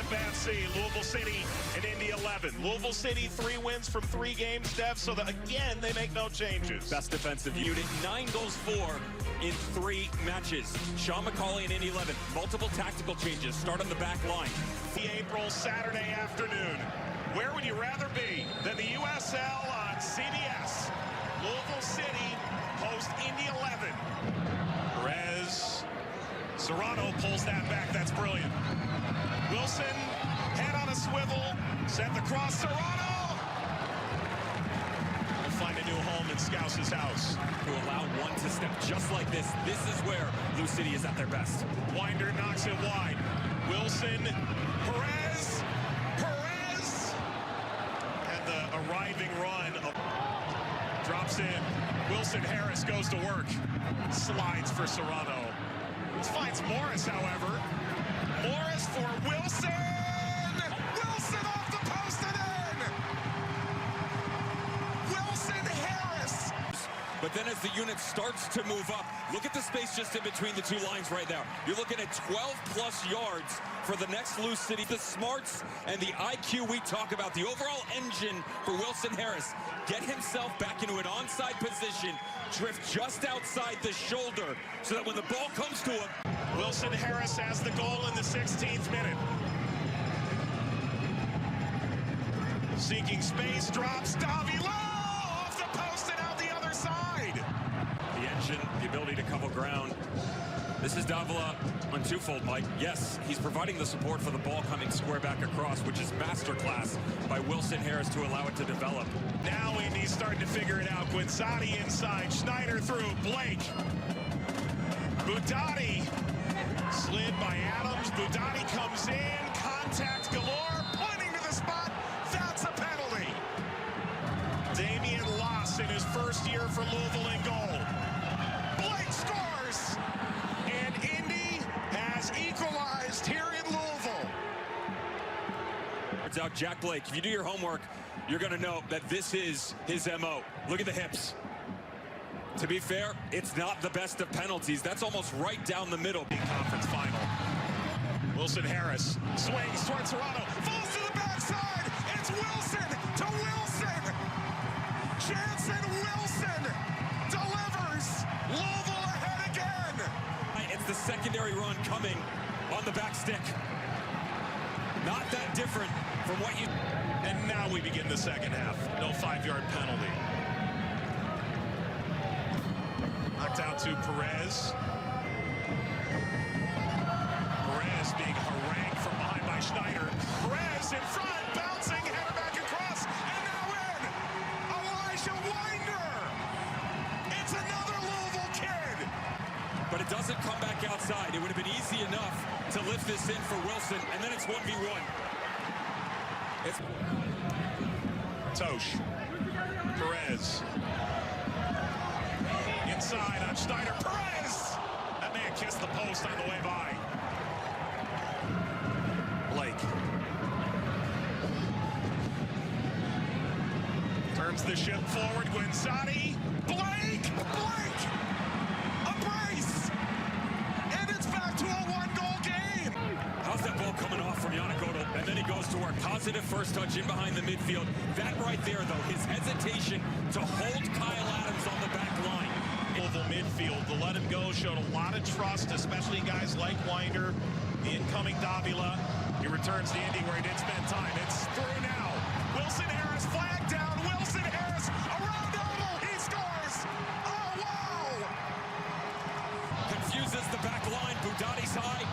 FFC, Louisville City and Indy 11. Louisville City 3 wins from 3 games, Dev, so that again they make no changes. Best defensive unit, 9 goals for in 3 matches. Sean McCauley and Indy 11, multiple tactical changes, start on the back line. April, Saturday afternoon. Where would you rather be than the USL on CBS? Louisville City host Indy 11. Perez, Serrano pulls that back. That's brilliant. Wilson, head on a swivel, sent the cross. Serrano will find a new home in Scouse's house. To allow one to step just like this, this is where Lou City is at their best. Winder knocks it wide. Wilson, Perez, and the arriving run drops in. Wilson Harris goes to work, slides for Serrano. Finds Morris, however. Morris for Wilson! Wilson off the post and in! Wilson Harris! But then as the unit starts to move up, look at the space just in between the 2 lines right there. You're looking at 12+ yards for the next Lou City. The smarts and the IQ we talk about, the overall engine for Wilson Harris. Get himself back into an onside position, drift just outside the shoulder so that when the ball comes to him. Wilson Harris has the goal in the 16th minute. Seeking space, drops Davila off the post and out the other side. The engine, the ability to cover ground. This is Davila on twofold, Mike. Yes, he's providing the support for the ball coming square back across, which is masterclass by Wilson Harris to allow it to develop. Now Indy's starting to figure it out. Guinzotti inside, Schneider through, Blake. Budati slid by Adams. Budati comes in, contact galore, pointing to the spot. That's a penalty. Damian Loss in his first year for Louisville in goal. Blake scores, and Indy has equalized here in Louisville. It's out Jack Blake. If you do your homework, you're going to know that this is his MO. Look at the hips. To be fair, it's not the best of penalties. That's almost right down the middle. Big conference final. Wilson Harris swings towards Serrano, falls to the backside. It's Wilson to Wilson. Jansen Wilson delivers. Louisville ahead again. It's the secondary run coming on the back stick. Not that different from what you... And now we begin the second half. No 5-yard penalty. Knocked out to Perez. Perez being harangued from behind by Schneider. Perez in front, bouncing, header back across, and now in. Elijah Winder. It's another Louisville kid. But it doesn't come back outside. It would have been easy enough to lift this in for Wilson, and then it's 1v1. It's Tosh. Perez. Inside on Schneider. Perez! That man kissed the post on the way by. Blake. Turns the ship forward. Guinzotti. Blake! A brace! And it's back to a 1-goal game. How's that ball coming off from Yanakoto? And then he goes to work. Positive first touch in behind the midfield. That right there, though, his hesitation to hold Kyle Adams on the back line. Louisville midfield to let him go showed a lot of trust, especially guys like Winder, the incoming Davila. He returns to Indy where he did spend time. It's through now. Wilson Harris flag down. Wilson Harris around Oval. He scores. Oh, wow. Confuses the back line. Budati's high.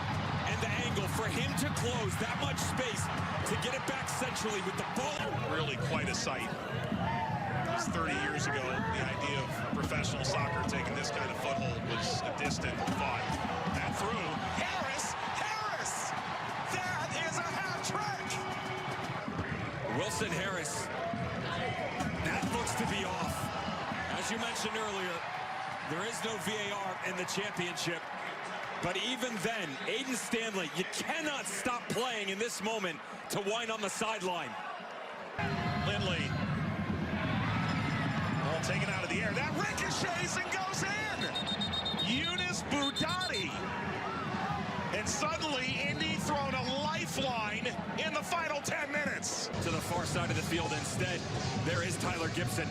And the angle for him to close that much space to get it back centrally with the ball. Really quite a sight. It was 30 years ago. The idea of professional soccer taking this kind of foothold was a distant thought. And through. Harris! That is a hat trick! Wilson Harris. That looks to be off. As you mentioned earlier, there is no VAR in the championship. But even then, Aiden Stanley, you cannot stop playing in this moment to wind on the sideline. Lindley. Ball taken out of the air. That ricochets and goes in. Eunice Budati. And suddenly, Indy thrown a lifeline side of the field. Instead, there is Tyler Gibson.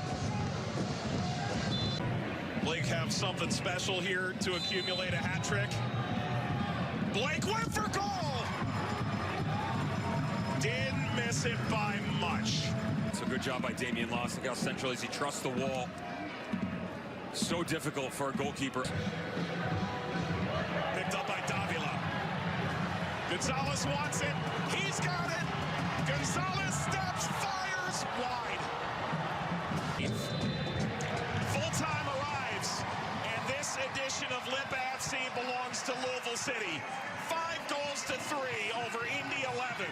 Blake have something special here to accumulate a hat trick. Blake went for goal. Didn't miss it by much. So good job by Damian Loss. Look how central is. He trusts the wall. So difficult for a goalkeeper. Picked up by Davila. Gonzalez wants it. He's got it. Gonzalez steps, fires wide. Full-time arrives, and this edition of Lip AFC belongs to Louisville City. 5 goals to 3 over Indy 11.